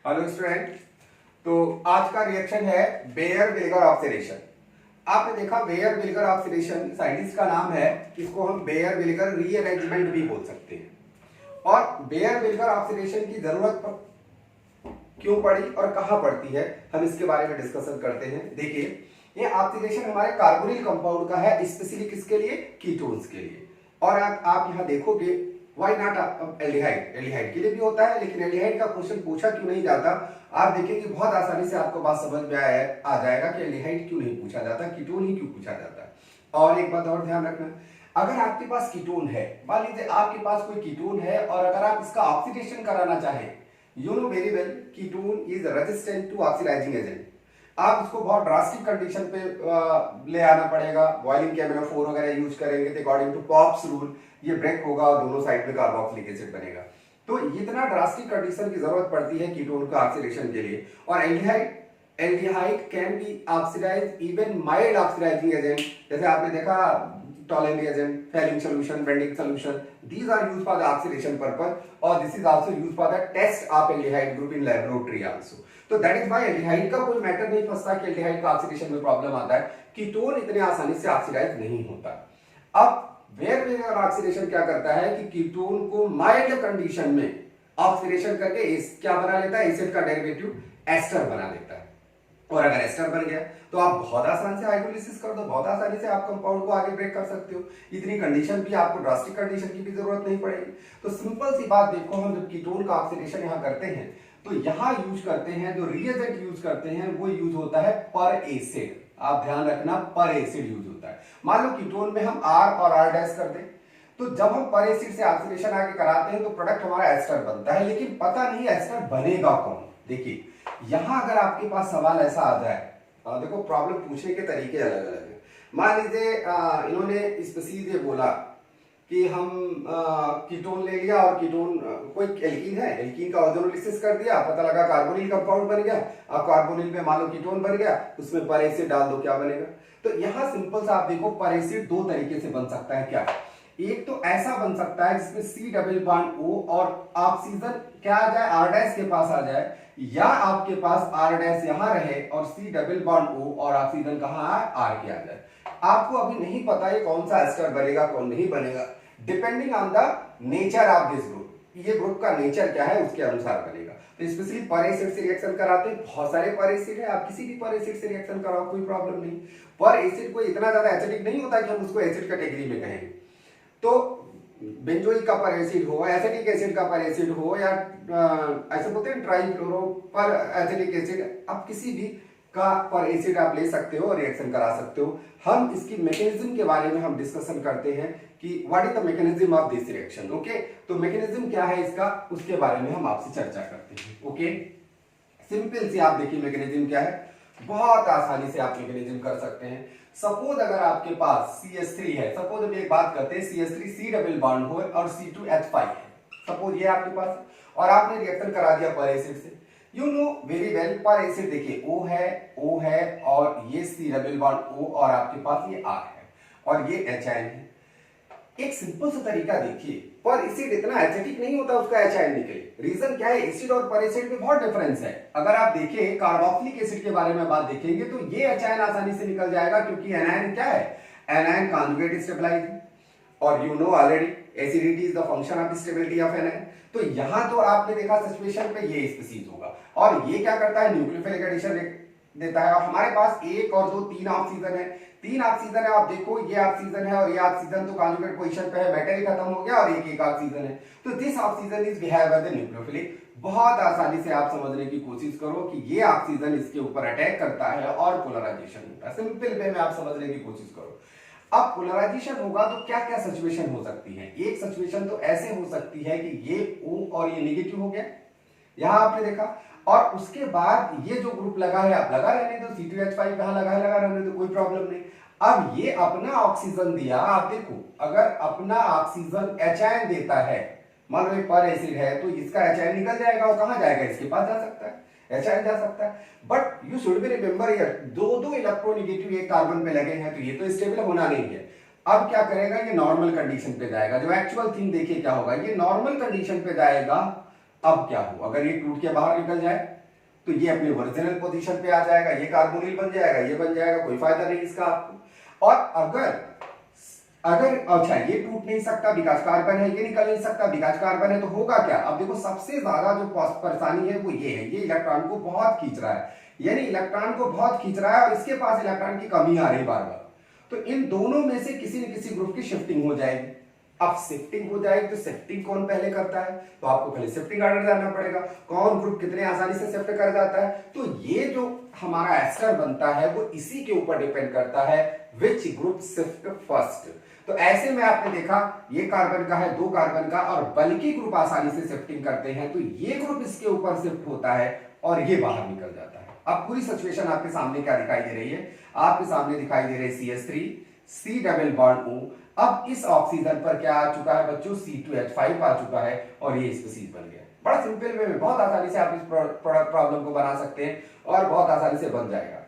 Hello student. तो आज का रिएक्शन है बेयर-विल्गर ऑक्सीडेशन। आपने देखा बेयर-विल्गर ऑक्सीडेशन साइंटिस्ट का नाम है, इसको हम बेयर-विल्गर रीअरेंजमेंट भी बोल सकते हैं। और बेयर-विल्गर ऑक्सीडेशन की जरूरत क्यों पड़ी और कहां पड़ती है, हम इसके बारे में डिस्कशन करते हैं। देखिए, ये ऑक्सीडेशन हमारे कार्बोनिल कंपाउंड का है, स्पेशली किसके लिए? कीटोन्स के लिए। और आप यहां देखोगे वाई नॉट एल्डिहाइड, एल्डिहाइड के लिए भी होता है, लेकिन एल्डिहाइड का क्वेश्चन पूछा क्यों नहीं जाता। आप देखेंगे बहुत आसानी से आपको बात समझ में आ जाएगा कि एल्डिहाइड क्यों नहीं पूछा जाता, कीटोन ही क्यों पूछा जाता है। और एक बात और ध्यान रखना, अगर आपके पास कीटोन है, मान लीजिए आपके पास कोई कीटोन है और अगर आप इसका ऑक्सीडेशन कराना चाहें, you know very well ketone is resistant to oxidising agent. आप इसको बहुत ड्रास्टिक कंडीशन पे ले आना पड़ेगा, बॉइलिंग KMnO4 वगैरह यूज करेंगे तो अकॉर्डिंग टू पॉप्स रूल ये ब्रेक होगा और दोनों साइड में कार्बोक्सिलिक एसिड बनेगा। तो इतना ड्रास्टिक कंडीशन की जरूरत पड़ती है कीटोन का ऑक्सीडेशन के लिए। और aldehyde can be oxidise even mild oxidising agent, जैसे आपने देखा Tollens agent, Fehling solution, bending solution, these are used for the oxidation purpose or this is also used for the test of aldehyde group in laboratory also. तो that is why aldehyde का कोई matter नहीं फंसता कि aldehyde का oxidation में problem आता है, ketone इतने आसानी से ऑक्सीडाइज नहीं होता। अब बेयर-विल्गर ऑक्सीडेशन क्या करता है कि कीटोन को माइल्ड कंडीशन में ऑक्सीडेशन करके क्या बना लेता है? एसिड का डेरिवेटिव एस्टर बना लेता है। और अगर एस्टर बन गया तो आप बहुत आसान से हाइड्रोलिसिस कर दो, बहुत आसानी से आप कंपाउंड को आगे ब्रेक कर सकते हो। इतनी कंडीशन भी, आपको ड्रास्टिक कंडीशन की भी जरूरत नहीं पड़ेगी। तो सिंपल सी बात देखो, हम जब कीटोन का ऑक्सीडेशन यहां करते हैं तो यहां यूज करते हैं, जो रिएजेंट यूज करते हैं वो यूज होता है पर एसिड। आप ध्यान रखना, पर एसिड यूज होता है। मान लो कीटोन में हम R और R डैश कर दें, तो जब हम पर एसिड से ऑक्सीडेशन आगे कराते हैं तो प्रोडक्ट हमारा एस्टर बनता है, लेकिन पता नहीं एस्टर बनेगा कौन। देखिए, यहां अगर आपके पास सवाल ऐसा आ जाए, देखो प्रॉब्लम पूछने के तरीके अलग अलग है। मान लीजिए इन्होंने स्पीसीज ये बोला कि हम कीटोन ले लिया और कीटोन कोई एल्कीन है, एल्कीन का ओजोनोलिसिस कर दिया, पता लगा कार्बोनिल कंपाउंड बन गया। अब कार्बोनिल में मान लो कीटोन बन गया, उसमें पर एसिड डाल दो, क्या बनेगा? तो यहां सिंपल सा आप देखो, पर एसिड दो तरीके से बन सकता है। क्या? एक तो ऐसा बन सकता है जिसमें C डबल बॉन्ड O और ऑक्सीजन क्या आ जाए? R डैश के पास आ जाए, या आपके पास R डैश यहां रहे और C डबल बॉन्ड O और ऑक्सीजन कहां आए? R के आ जाए। आपको अभी नहीं पता ये कौन सा एस्टर बनेगा, कौन नहीं बनेगा, depending on the nature of this group. ये ग्रुप का नेचर क्या है उसके अनुसार बनेगा। तो स्पेशली पर एसिड से रिएक्शन कराते हैं, बहुत सारे पर एसिड है, आप किसी भी पर एसिड से रिएक्शन कराओ, कोई प्रॉब्लम नहीं। पर एसिड कोई इतना ज्यादा एसिडिक नहीं होता कि हम उसको एसिड कैटेगरी में कहेंगे। तो बेंजोइक का पर एसिड हो, एसिटिक एसिड का पर एसिड हो, या ऐसे बोलते हैं ट्राइफ्लोरो पर एसिटिक एसिड, आप किसी भी का पर एसिड आप ले सकते हो और रिएक्शन करा सकते हो। हम इसकी मैकेनिज्म के बारे में हम डिस्कशन करते हैं कि what is the mechanism of this reaction. Okay, तो मैकेनिज्म क्या है इसका, उसके बारे में हम आपसे चर्चा करते हैं। ओके, सिंपल सी आप देखिए मैकेनिज्म क्या है, बहुत आसानी से आप मैकेनिज्म कर सकते हैं। सपोज अगर आपके पास CH3 है, सपोज हम एक बात करते हैं, CH3 C डबल बॉन्ड हो और C2H5 है, सपोज ये आपके पास, और आपने रिएक्शन करा दिया पर एसिड से। यू नो वेरी वेल, पर एसिड देखिए O है और ये C डबल बॉन्ड O और आपके पास ये R है और ये H है। एक सिंपल सा तरीका देखिए, पर एसिड इतना एसिडिक नहीं होता उसका H निकले। रीजन क्या है? एसिड और पर एसिड में बहुत डिफरेंस है। अगर आप देखें कार्बोक्सिलिक एसिड के बारे में बात देखेंगे तो ये H आसानी से निकल जाएगा, क्योंकि एनायन क्या है? एनायन कॉन्जुगेट स्टेबलाइजिंग, और you know already acidity is the function of stability of anion. तो यहां तो आपने देखा सिचुएशन पे ये स्पीसीज होगा, और ये क्या करता है? न्यूक्लियोफिलिक एडिशन देता है। और हमारे पास एक और दो तीन ऑक्सीजन है, तीन ऑक्सीजन है, आप देखो ये ऑक्सीजन है और ये ऑक्सीजन तो कॉन्जुगेट पोजीशन पे है, मेटल ही खत्म हो गया और एक ऑक्सीजन है। तो this oxygen is behave as a nucleophilic. बहुत आसानी से आप समझने की कोशिश करो कि ये ऑक्सीजन इसके ऊपर अटैक करता है और पोलराइजेशन होता है। सिंपल वे में आप समझने की कोशिश करो। अब पोलराइजेशन होगा तो क्या क्या सिचुएशन हो सकती है? एक सिचुएशन तो ऐसे हो सकती है कि ये O और ये नेगेटिव हो गया, यहां आपने देखा, और उसके बाद ये जो ग्रुप लगा है आप लगा रहने दो, C2H5 कहां लगा है, लगा रहने दो, कोई प्रॉब्लम नहीं। अब ये अपना ऑक्सीजन दिया, आप देखो अगर अपना ऑक्सीजन H देता है, मान लो पर एसिड है तो इसका H निकल जाएगा, वो कहां जाएगा? इसके पास जा सकता है, H जा सकता है। But you should be remember here, दो इलेक्ट्रोनेगेटिव एक कार्बन पे लगे हैं तो ये तो स्टेबल होना नहीं है। अब क्या करेगा? ये नॉर्मल कंडीशन पे जाएगा। जो एक्चुअल थिंग देखिए क्या होगा, ये नॉर्मल कंडीशन पे जाएगा अब क्या हो, अगर ये टूट के बाहर निकल जाए तो ये अपने ओरिजिनल पोजीशन पे आ जाएगा, ये कार्बोनिल बन जाएगा, ये बन जाएगा, कोई फायदा नहीं इसका आपको। और अगर अगर अच्छा ये टूट नहीं सकता बिकॉज कार्बन है, ये निकल नहीं सकता बिकॉज कार्बन है, तो होगा क्या? अब देखो सबसे ज्यादा जो परेशानी है वो ये है, ये इलेक्ट्रॉन को बहुत खींच रहा है, यानी इलेक्ट्रॉन को बहुत खींच रहा है और इसके पास इलेक्ट्रॉन की कमी आ रही बार बार। तो इन दोनों में से किसी न किसी ग्रुप की शिफ्टिंग हो जाएगी। अब शिफ्टिंग हो जाएगी तो शिफ्टिंग कौन पहले करता है? तो आपको पहले शिफ्टिंग ऑर्डर जानना पड़ेगा, कौन ग्रुप कितने आसानी से शिफ्ट कर जाता है। तो ये जो हमारा एस्टर बनता है वो इसी के ऊपर डिपेंड करता है, विच ग्रुप शिफ्ट फर्स्ट। तो ऐसे में आपने देखा ये कार्बन का है, 2 कार्बन का, और बल्कि ग्रुप आसानी से शिफ्टिंग करते हैं, तो ये ग्रुप इसके ऊपर शिफ्ट होता है और ये बाहर निकल जाता है। अब पूरी सिचुएशन आपके सामने क्या दिखाई दे रही है? आपके सामने दिखाई दे रही है CH3 C double bond O। अब इस ऑक्सीजन पर क्या आ चुका है बच्चों? C2H5 आ चुका है और ये स्पीसीज बन गया। बड़ा सिंपल वे में बहुत आसानी से आप इस प्रॉब्लम को बना सकते हैं और बहुत आसानी से बन जाएगा।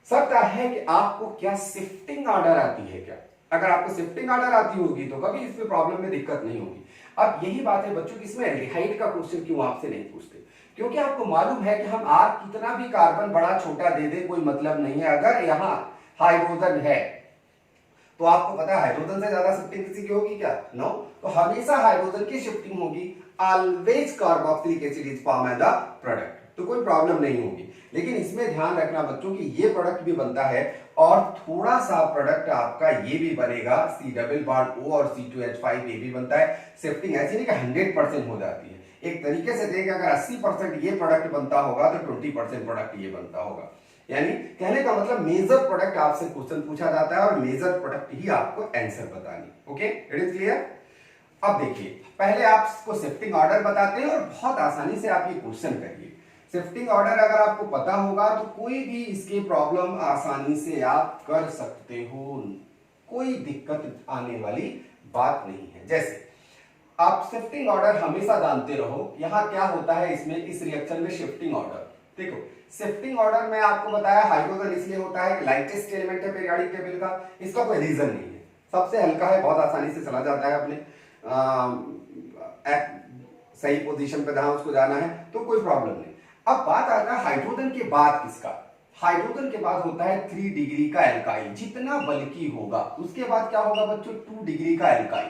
सकता है कि आपको क्या शिफ्टिंग ऑर्डर आती है क्या? अगर आपको शिफ्टिंग ऑर्डर आती होगी तो कभी इसमें प्रॉब्लम में दिक्कत नहीं होगी। अब यही बात है बच्चों कि इसमें एल्डिहाइड का क्वेश्चन क्यों आपसे नहीं पूछते? क्योंकि आपको मालूम है कि हम आर कितना भी कार्बन बड़ा छोटा दे दे कोई मतलब नहीं है। अगर यहां हाइड्रोजन है तो आपको पता है हाइड्रोजन से ज्यादा शिफ्टिंग किसी की होगी क्या? नो। तो हमेशा हाइड्रोजन की शिफ्टिंग होगी, always carboxylic acid is form as the product, तो कोई प्रॉब्लम नहीं होगी। लेकिन इसमें ध्यान रखना बच्चों कि ये प्रोडक्ट भी बनता है और थोड़ा सा प्रोडक्ट आपका ये भी बनेगा, C डबल बॉन्ड O और C2H5 ये भी बनता है। शिफ्टिंग ऐसी नहीं कि 100% हो जाती है, एक तरीके से देखें अगर 80% ये प्रोडक्ट बनता होगा तो 20% प्रोडक्ट ये बनता होगा। यानी कहने का मतलब मेजर प्रोडक्ट आपसे क्वेश्चन पूछा जाता है और मेजर प्रोडक्ट ही आपको आंसर बतानी। Okay, it is clear? अब देखिए पहले आपको शिफ्टिंग ऑर्डर बताते हैं और बहुत आसानी से आप ये क्वेश्चन करिए। शिफ्टिंग ऑर्डर अगर आपको पता होगा तो कोई भी इसके प्रॉब्लम आसानी से आप कर सकते हो, कोई दिक्कत आने वाली बात नहीं है। जैसे आप शिफ्टिंग ऑर्डर हमेशा जानते रहो, यहां क्या होता है इसमें इस रिएक्शन में शिफ्टिंग ऑर्डर। देखो शिफ्टिंग ऑर्डर में आपको बताया हाइड्रोजन इसलिए होता है कि लाइटेस्ट एलिमेंट है पीरियोडिक टेबल का, इसका कोई रीजन नहीं है, सबसे हल्का है, बहुत आसानी से चला जाता है अपने सही पोजीशन पे जहां उसको जाना है, तो कोई प्रॉब्लम नहीं। अब बात आता है हाइड्रोजन के बाद किसका? हाइड्रोजन के बाद होता है 3 डिग्री का एल्काइल, जितना बल्कि होगा। उसके बाद क्या होगा बच्चों? 2 डिग्री का एल्काइल।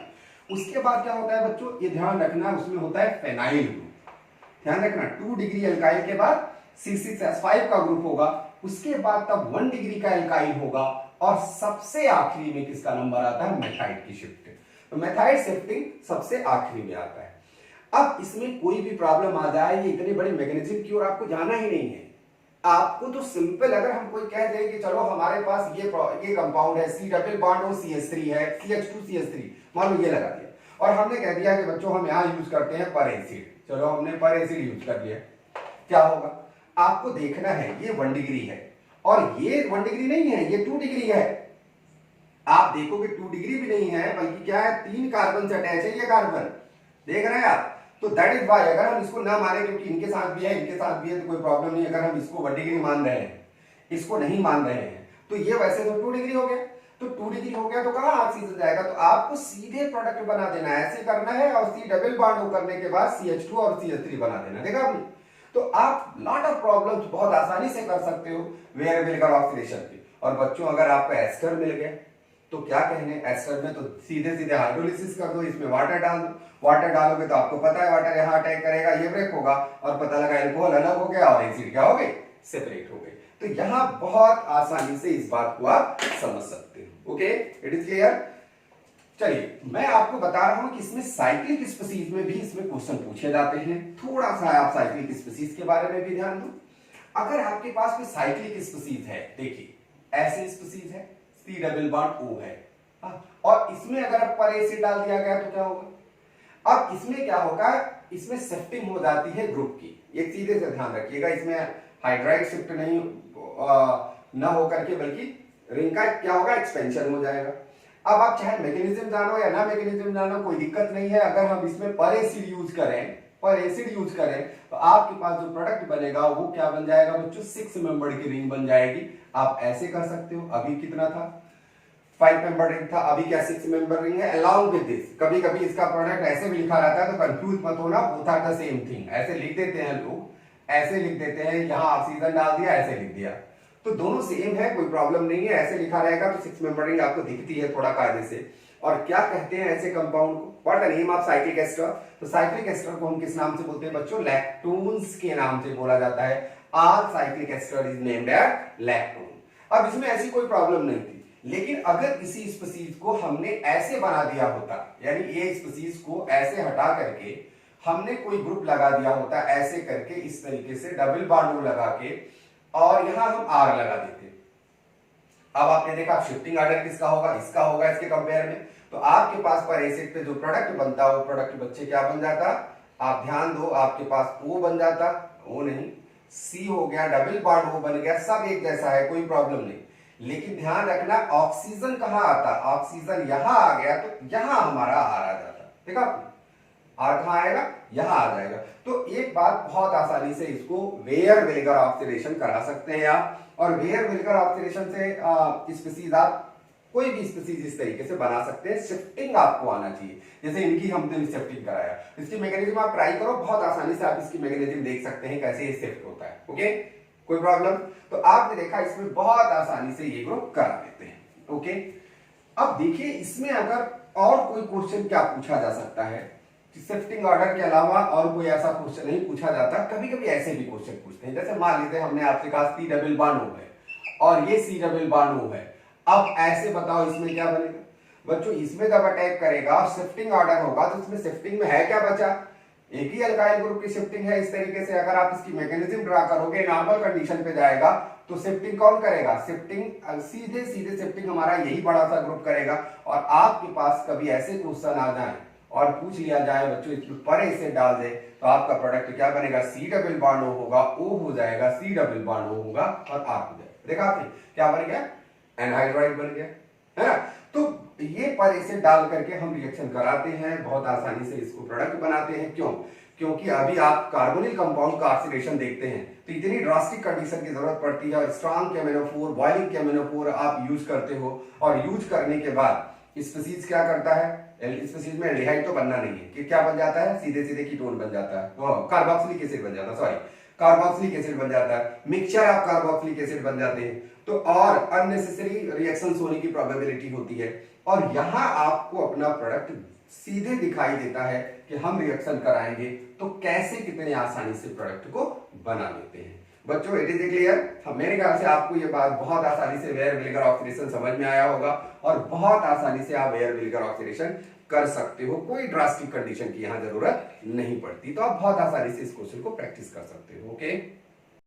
उसके बाद क्या होता है बच्चों? ये ध्यान रखना, उसमें होता है फेनाइल ग्रुप। ध्यान रखना 2 डिग्री एल्काइल के बाद C6H5 का ग्रुप होगा, उसके बाद तब 1 डिग्री का एल्काइल होगा और सबसे आखिरी में किसका नंबर आता है? मेथाइड की शिफ्टिंग। तो मेथाइड शिफ्टिंग सबसे आखिरी में आता है। अब इसमें कोई भी प्रॉब्लम आ जाए, ये इतने बड़े मैग्नीशियम की ओर आपको जाना ही नहीं है। आपको तो सिंपल, अगर हम कोई कह दें कि चलो हमारे पास ये कंपाउंड है C डबल बॉन्ड और CH3 है, CH2CH3 मान लो ये लगा दिया और हमने कह दिया कि बच्चों हम यहां यूज करते हैं पर एसिड, चलो हमने पर एसिड यूज कर दिया, क्या होगा? आपको देखना है ये 1 डिग्री है और ये 1 डिग्री नहीं है, ये 2 डिग्री है। आप देखोगे 2 डिग्री भी नहीं है, बल्कि क्या है? 3 कार्बन से अटैच है ये कार्बन, देख रहे हैं आप? तो दैट इज वाई अगर हम इसको ना माने, क्योंकि इनके साथ भी है इनके साथ भी है तो कोई प्रॉब्लम नहीं, अगर हम इसको 1 डिग्री मान रहे हैं, इसको नहीं मान रहे हैं, तो ये वैसे तो 2 डिग्री हो गया। तो 2 डिग्री हो गया तो कहां ऑक्सीजन जाएगा? तो आपको सीधे प्रोडक्ट बना देना है, ऐसे करना है और C डबल बॉन्ड करने के बाद CH2 और CH3 बना देना। देखा आपने? तो आप लॉट ऑफ प्रॉब्लम्स बहुत आसानी से कर सकते हो वेरिएबल ऑक्सीडेशन पे। और बच्चों अगर आपको एस्टर मिल गया तो क्या कहने, एस्टर में तो सीधे सीधे हाइड्रोलिसिस कर दो, इसमें वाटर डाल दो। वाटर डालोगे तो आपको पता है वाटर यहाँ अटैक करेगा, ये ब्रेक होगा और पता लगा एल्कोहल अलग हो गया और एसिड क्या हो गए? सेपरेट हो गए। तो यहां बहुत आसानी से इस बात को आप समझ सकते हो। Okay, it is clear? चलिए मैं आपको बता रहा हूं कि इसमें साइक्लिक स्पीसीज में भी इसमें क्वेश्चन पूछे जाते हैं। थोड़ा सा आप साइक्लिक स्पीसीज के बारे में भी ध्यान दो। अगर आपके पास कोई साइक्लिक स्पीसीज है, देखिए ऐसे स्पीसीज है, C डबल बॉन्ड O है, और इसमें अगर पर एसिड डाल दिया गया तो क्या होगा? अब इसमें क्या होगा? इसमें शिफ्टिंग हो जाती है ग्रुप की। एक सीधे से ध्यान रखिएगा, इसमें हाइड्राइड शिफ्ट नहीं ना होकर के बल्कि रिंग का क्या होगा? एक्सपेंशन हो जाएगा। अब आप चाहे मैकेनिज्म जानो या ना मैकेनिज्म जानो, कोई दिक्कत नहीं है। अगर हम इसमें पर एसिड यूज करें तो आपके पास जो प्रोडक्ट बनेगा वो क्या बन जाएगा बच्चों? 6 मेंबर की रिंग बन जाएगी। आप ऐसे कर सकते हो। अभी कितना था? 5 मेंबर रिंग था, अभी क्या 6 मेंबर रिंग है। अलॉन्ग विद दिस कभी कभी इसका प्रोडक्ट ऐसे भी लिखा रहता है, तो कंफ्यूज मत होना, both are the same thing. ऐसे लिख देते हैं लोग, ऐसे लिख देते हैं, यहां ऑक्सीजन डाल दिया, ऐसे लिख दिया, तो दोनों सेम है, कोई प्रॉब्लम नहीं है। ऐसे लिखा रहेगा तो 6 मेंबर रिंग आपको दिखती है थोड़ा कायदे से। और क्या कहते हैं ऐसे कंपाउंड को, what the name of cyclic ester? तो साइक्लिक एस्टर को हम किस नाम से बोलते हैं बच्चों? लैक्टोन्स के नाम से बोला जाता है। All cyclic ester is named as lactone. अब इसमें ऐसी कोई प्रॉब्लम नहीं थी, लेकिन अगर इसी स्पीसीज को हमने ऐसे बना दिया होता, यानी ये स्पीसीज को ऐसे हटा करके हमने कोई ग्रुप लगा दिया होता ऐसे करके, इस तरीके से डबल बॉन्ड लगा के, और यहां हम आर लगा देते। अब आपने देखा शिफ्टिंग ऑर्डर किसका होगा? इसका होगा इसके कंपेयर में। तो आपके पास पर एसिड पे जो प्रोडक्ट बनता है वो प्रोडक्ट बच्चे क्या बन जाता? आप ध्यान दो, आपके पास O बन जाता, O नहीं, C हो गया, डबल बॉन्ड O बन गया, सब एक जैसा है, कोई प्रॉब्लम नहीं। लेकिन ध्यान रखना ऑक्सीजन कहां आता? ऑक्सीजन यहां आ गया तो यहां हमारा आर आ जाता। देखा आपने? आर कहां आएगा? यहां आ जाएगा। तो एक बात बहुत आसानी से इसको वेयर विनेगर ऑक्सीडेशन करा सकते हैं आप। और वेयर विनेगर ऑक्सीडेशन से स्पीसीज आप कोई भी स्पीसीज इस तरीके से बना सकते हैं। शिफ्टिंग आपको आना चाहिए, जैसे इनकी हमने शिफ्टिंग कराया, इसकी मैकेनिज्म आप ट्राई करो, बहुत आसानी से आप इसकी मैकेनिज्म देख सकते हैं कैसे ये शिफ्ट होता है। ओके, कोई प्रॉब्लम? तो आपने देखा इसमें बहुत आसानी से ये ग्रुप करा देते हैं। ओके, अब देखिए इसमें अगर और कोई क्वेश्चन क्या पूछा जा सकता है, शिफ्टिंग ऑर्डर के अलावा और कोई ऐसा क्वेश्चन नहीं पूछा जाता। कभी कभी ऐसे भी क्वेश्चन पूछते हैं, जैसे मान लीजिए हमने आपसे कहा C डबल बॉन्ड O है और ये C डबल बॉन्ड O है, अब ऐसे बताओ इसमें क्या बनेगा? बच्चों इसमें जब अटैक करेगा और शिफ्टिंग ऑर्डर होगा तो इसमें शिफ्टिंग में है क्या बचा? एक ही अल्काइल ग्रुप की शिफ्टिंग है। इस तरीके से अगर आप इसकी मैकेनिज्म ड्रा करोगे, नॉर्मल कंडीशन पे जाएगा तो शिफ्टिंग कौन करेगा? शिफ्टिंग सीधे सीधे शिफ्टिंग हमारा यही बड़ा सा ग्रुप करेगा। और आपके पास कभी ऐसे क्वेश्चन आ जाए और पूछ लिया जाए बच्चों इसमें पर एसिड डाल दे तो आपका प्रोडक्ट क्या बनेगा? C डबल बॉन्ड O होगा, O हो जाएगा, C डबल बॉन्ड O होगा और R हो जाएगा। देखा आपने क्या बन गया? एनहाइड्राइड बन गया, है ना? तो ये पर एसिड डाल करके हम रिएक्शन कराते हैं, बहुत आसानी से इसको प्रोडक्ट बनाते हैं। क्यों? क्योंकि अभी आप कार्बोनिल कंपाउंड का ऑक्सीडेशन देखते हैं तो इतनी ड्रास्टिक कंडीशन की जरूरत पड़ती है और स्ट्रॉन्ग केमिनोफोर, बॉइलिंग केमिनोफोर आप यूज करते हो। और यूज करने के बाद स्पीसीज क्या करता है? स्पीसीज में एल्डिहाइड तो बनना नहीं है, कि क्या बन जाता है? सीधे सीधे कीटोन बन जाता है, कार्बोक्सिलिक एसिड बन जाता है, सॉरी कार्बोक्सिलिक एसिड बन जाता है, मिक्सचर ऑफ कार्बोक्सिलिक एसिड बन जाते हैं। तो और अननेसेसरी रिएक्शंस होने की प्रोबेबिलिटी होती है। और यहां आपको अपना प्रोडक्ट सीधे दिखाई देता है कि हम रिएक्शन कराएंगे तो कैसे कितने आसानी से प्रोडक्ट को बना लेते हैं। बच्चों इट इज क्लियर? मेरे ख्याल से आपको ये बात बहुत आसानी से वेयर विनेगर ऑक्सीडेशन समझ में आया होगा और बहुत आसानी से आप वेयर विनेगर ऑक्सीडेशन कर सकते हो। कोई ड्रास्टिक कंडीशन की यहां जरूरत नहीं पड़ती, तो आप बहुत आसानी से इस क्वेश्चन को प्रैक्टिस कर सकते हो। ओके।